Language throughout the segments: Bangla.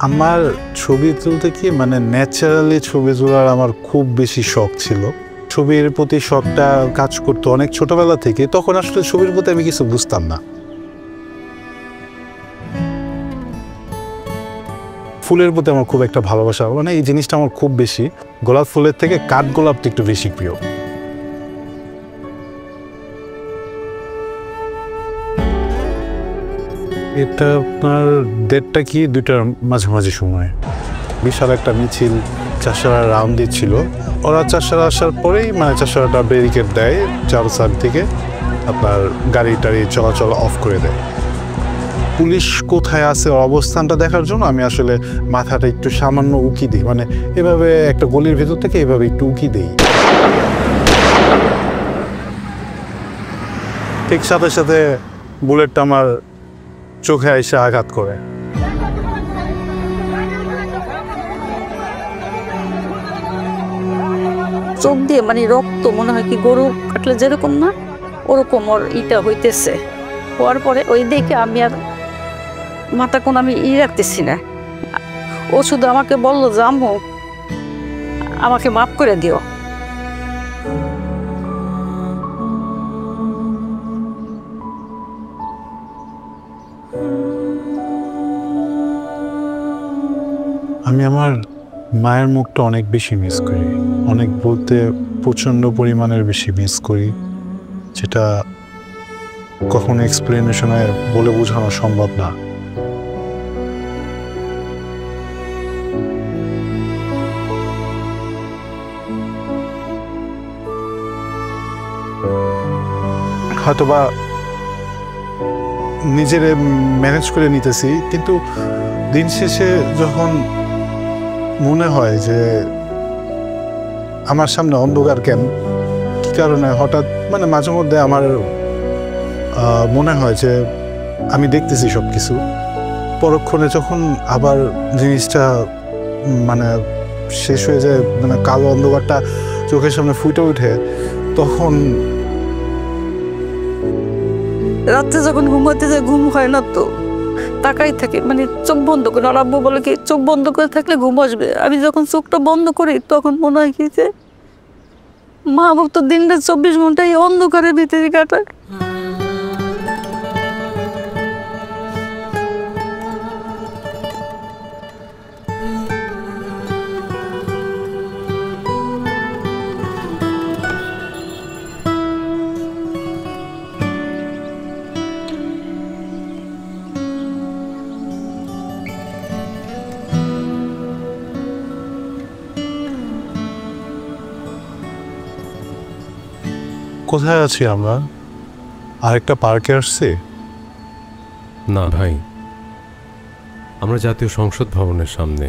আমার ছবি তুলতে কি মানে ন্যাচারালি ছবি তোলার আমার খুব বেশি শখ ছিল। ছবির প্রতি শখটা কাজ করতো অনেক ছোটবেলা থেকে। তখন আসলে ছবির প্রতি আমি কিছু বুঝতাম না। ফুলের প্রতি আমার খুব একটা ভালোবাসা, মানে এই জিনিসটা আমার খুব বেশি। গোলাপ ফুলের থেকে কাঠগোলাপটা একটু বেশি প্রিয়। এটা আপনার ডেটটা কি 2টার মাঝামাঝি সময় বিশাল একটা মিছিল চাষারা রাউন্ড দিচ্ছিল। ওরা চাষারা আসার পরেই মানে চাষারাটা ব্যারিকেড দেয় চার সাইড থেকে, আপনার গাড়ি টাড়ি চলাচল অফ করে দেয়। পুলিশ কোথায় আছে অবস্থানটা দেখার জন্য আমি আসলে মাথাটা একটু সামান্য উকি দিই, মানে এভাবে একটা গলির ভেতর থেকে এভাবে একটু উকি দিই। ঠিক সাথে সাথে বুলেটটা আমার চোখে এসে আঘাত করে। চোখ দিয়ে মানে রক্ত মনে হয় কি গরু কাটলে যেরকম না ওরকম ওর ইটা হইতেছে। হওয়ার পরে ওই দেখে আমি আর মাথা কোন আমি রাখতেছি না। ও শুধু আমাকে বললো যে আম্মু আমাকে মাফ করে দিও। আমি আমার মায়ের মুখটা অনেক বেশি মিস করি, অনেক বলতে প্রচণ্ড পরিমাণের বেশি মিস করি, যেটা কখনো এক্সপ্লেনেশনে বলে বোঝানো সম্ভব না। হয়তোবা নিজের ম্যানেজ করে নিতেছি, কিন্তু দিন শেষে যখন মনে হয় যে আমার সামনে অন্ধকার কেন, কি কারণে হঠাৎ মানে মাঝে মধ্যে আমার মনে হয় যে আমি দেখতেছি সব কিছু, পরক্ষণে যখন আবার জিনিসটা মানে শেষ হয়ে যায়, মানে কালো অন্ধকারটা চোখের সামনে ফুটে ওঠে, তখন রাত্রে যখন ঘুমাতে যায় ঘুম হয় না, তো তাকাই থাকে মানে চোখ বন্ধ করে। আর আব্বু বলে কি চোখ বন্ধ করে থাকলে ঘুম আসবে। আমি যখন চোখটা বন্ধ করি তখন মনে হয় কি যে মা বাবা তো দিনটা 24 ঘন্টা এই অন্ধকারের ভিতরে কাটায়। কোথায় আছি আমরা? আরেকটা পার্কে আসছি? না ভাই, আমরা জাতীয় সংসদ ভবনের সামনে।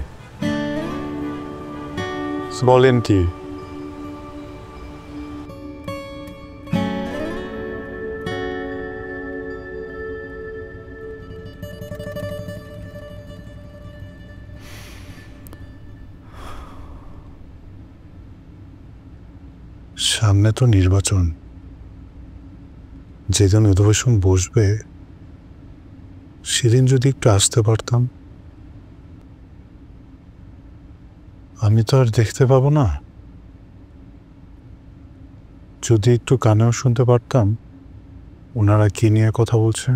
বলেন কি? সামনে তো নির্বাচন, যেদিন অধিবেশন বসবে সেদিন যদি একটু আসতে পারতাম। আমি তো আর দেখতে পাবো না, যদি একটু কানেও শুনতে পারতাম ওনারা কি নিয়ে কথা বলছে।